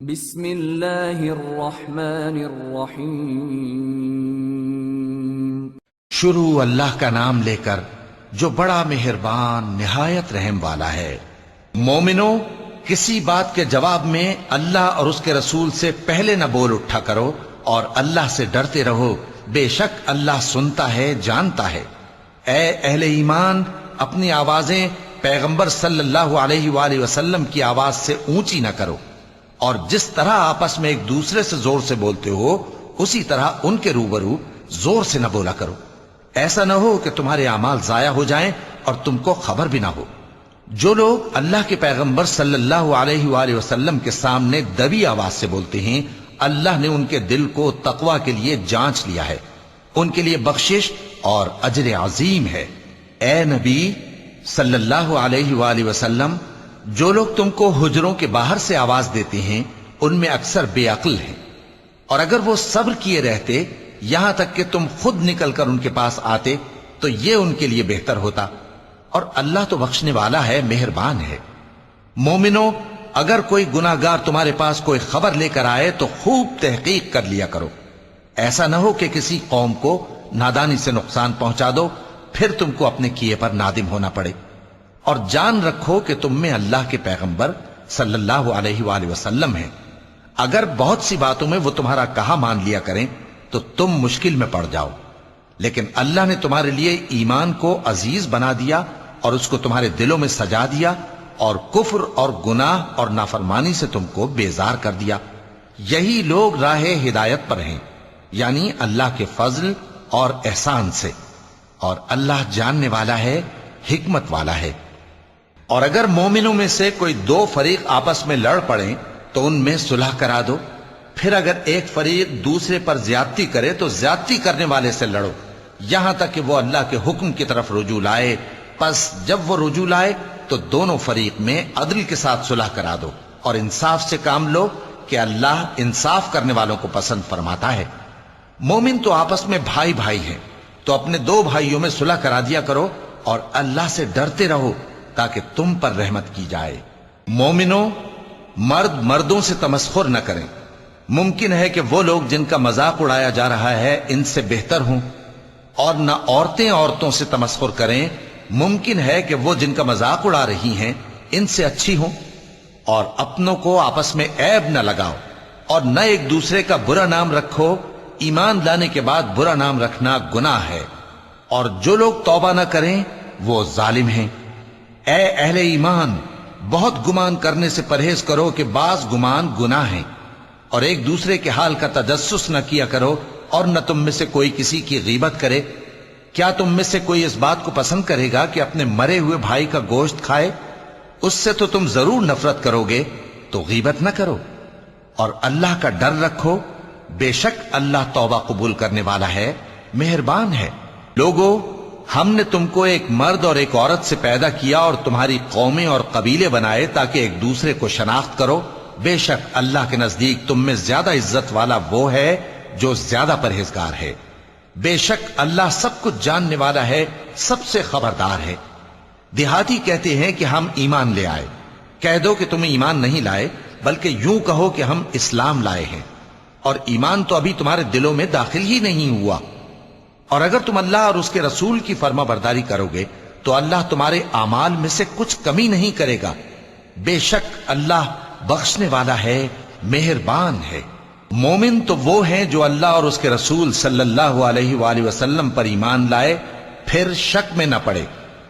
بسم اللہ الرحمن الرحیم۔ شروع اللہ کا نام لے کر جو بڑا مہربان نہایت رحم والا ہے۔ مومنو، کسی بات کے جواب میں اللہ اور اس کے رسول سے پہلے نہ بول اٹھا کرو اور اللہ سے ڈرتے رہو، بے شک اللہ سنتا ہے، جانتا ہے۔ اے اہل ایمان، اپنی آوازیں پیغمبر صلی اللہ علیہ وآلہ وسلم کی آواز سے اونچی نہ کرو، اور جس طرح آپس میں ایک دوسرے سے زور سے بولتے ہو اسی طرح ان کے روبرو زور سے نہ بولا کرو، ایسا نہ ہو کہ تمہارے اعمال ضائع ہو جائیں اور تم کو خبر بھی نہ ہو۔ جو لوگ اللہ کے پیغمبر صلی اللہ علیہ وآلہ وسلم کے سامنے دبی آواز سے بولتے ہیں، اللہ نے ان کے دل کو تقوی کے لیے جانچ لیا ہے، ان کے لیے بخشش اور اجر عظیم ہے۔ اے نبی صلی اللہ علیہ وآلہ وسلم، جو لوگ تم کو حجروں کے باہر سے آواز دیتے ہیں ان میں اکثر بے عقل ہیں، اور اگر وہ صبر کیے رہتے یہاں تک کہ تم خود نکل کر ان کے پاس آتے تو یہ ان کے لیے بہتر ہوتا، اور اللہ تو بخشنے والا ہے، مہربان ہے۔ مومنو، اگر کوئی گناہ گار تمہارے پاس کوئی خبر لے کر آئے تو خوب تحقیق کر لیا کرو، ایسا نہ ہو کہ کسی قوم کو نادانی سے نقصان پہنچا دو پھر تم کو اپنے کیے پر نادم ہونا پڑے۔ اور جان رکھو کہ تم میں اللہ کے پیغمبر صلی اللہ علیہ وآلہ وسلم ہیں، اگر بہت سی باتوں میں وہ تمہارا کہا مان لیا کریں تو تم مشکل میں پڑ جاؤ، لیکن اللہ نے تمہارے لیے ایمان کو عزیز بنا دیا اور اس کو تمہارے دلوں میں سجا دیا، اور کفر اور گناہ اور نافرمانی سے تم کو بیزار کر دیا۔ یہی لوگ راہ ہدایت پر ہیں، یعنی اللہ کے فضل اور احسان سے، اور اللہ جاننے والا ہے، حکمت والا ہے۔ اور اگر مومنوں میں سے کوئی دو فریق آپس میں لڑ پڑیں تو ان میں صلح کرا دو، پھر اگر ایک فریق دوسرے پر زیادتی کرے تو زیادتی کرنے والے سے لڑو، یہاں تک کہ وہ اللہ کے حکم کی طرف رجوع لائے۔ پس جب وہ رجوع لائے تو دونوں فریق میں عدل کے ساتھ صلح کرا دو، اور انصاف سے کام لو کہ اللہ انصاف کرنے والوں کو پسند فرماتا ہے۔ مومن تو آپس میں بھائی بھائی ہیں، تو اپنے دو بھائیوں میں صلح کرا دیا کرو، اور اللہ سے ڈرتے رہو تاکہ تم پر رحمت کی جائے۔ مومنو، مرد مردوں سے تمسخر نہ کریں، ممکن ہے کہ وہ لوگ جن کا مذاق اڑایا جا رہا ہے ان سے بہتر ہوں، اور نہ عورتیں عورتوں سے تمسخر کریں، ممکن ہے کہ وہ جن کا مذاق اڑا رہی ہیں ان سے اچھی ہوں۔ اور اپنوں کو آپس میں عیب نہ لگاؤ، اور نہ ایک دوسرے کا برا نام رکھو، ایمان لانے کے بعد برا نام رکھنا گناہ ہے، اور جو لوگ توبہ نہ کریں وہ ظالم ہیں۔ اے اہل ایمان، بہت گمان کرنے سے پرہیز کرو کہ بعض گمان گناہ ہیں، اور ایک دوسرے کے حال کا تجسس نہ کیا کرو، اور نہ تم میں سے کوئی کسی کی غیبت کرے۔ کیا تم میں سے کوئی اس بات کو پسند کرے گا کہ اپنے مرے ہوئے بھائی کا گوشت کھائے؟ اس سے تو تم ضرور نفرت کرو گے، تو غیبت نہ کرو، اور اللہ کا ڈر رکھو، بے شک اللہ توبہ قبول کرنے والا ہے، مہربان ہے۔ لوگو، ہم نے تم کو ایک مرد اور ایک عورت سے پیدا کیا اور تمہاری قومیں اور قبیلے بنائے تاکہ ایک دوسرے کو شناخت کرو، بے شک اللہ کے نزدیک تم میں زیادہ عزت والا وہ ہے جو زیادہ پرہیزگار ہے۔ بے شک اللہ سب کچھ جاننے والا ہے، سب سے خبردار ہے۔ دیہاتی کہتے ہیں کہ ہم ایمان لے آئے، کہہ دو کہ تم ایمان نہیں لائے، بلکہ یوں کہو کہ ہم اسلام لائے ہیں، اور ایمان تو ابھی تمہارے دلوں میں داخل ہی نہیں ہوا۔ اور اگر تم اللہ اور اس کے رسول کی فرما برداری کرو گے تو اللہ تمہارے اعمال میں سے کچھ کمی نہیں کرے گا، بے شک اللہ بخشنے والا ہے، مہربان ہے۔ مومن تو وہ ہیں جو اللہ اور اس کے رسول صلی اللہ علیہ وآلہ وسلم پر ایمان لائے، پھر شک میں نہ پڑے،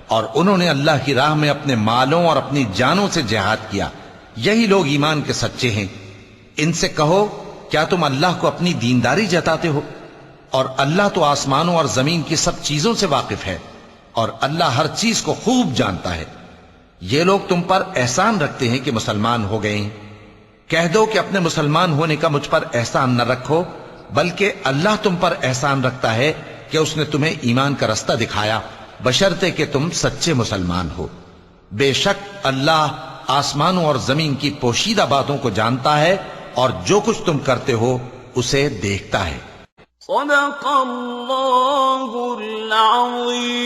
اور انہوں نے اللہ کی راہ میں اپنے مالوں اور اپنی جانوں سے جہاد کیا، یہی لوگ ایمان کے سچے ہیں۔ ان سے کہو، کیا تم اللہ کو اپنی دینداری جتاتے ہو؟ اور اللہ تو آسمانوں اور زمین کی سب چیزوں سے واقف ہے، اور اللہ ہر چیز کو خوب جانتا ہے۔ یہ لوگ تم پر احسان رکھتے ہیں کہ مسلمان ہو گئے ہیں، کہہ دو کہ اپنے مسلمان ہونے کا مجھ پر احسان نہ رکھو، بلکہ اللہ تم پر احسان رکھتا ہے کہ اس نے تمہیں ایمان کا رستہ دکھایا، بشرطے کہ تم سچے مسلمان ہو۔ بے شک اللہ آسمانوں اور زمین کی پوشیدہ باتوں کو جانتا ہے، اور جو کچھ تم کرتے ہو اسے دیکھتا ہے۔ صدق اللہ العظیم۔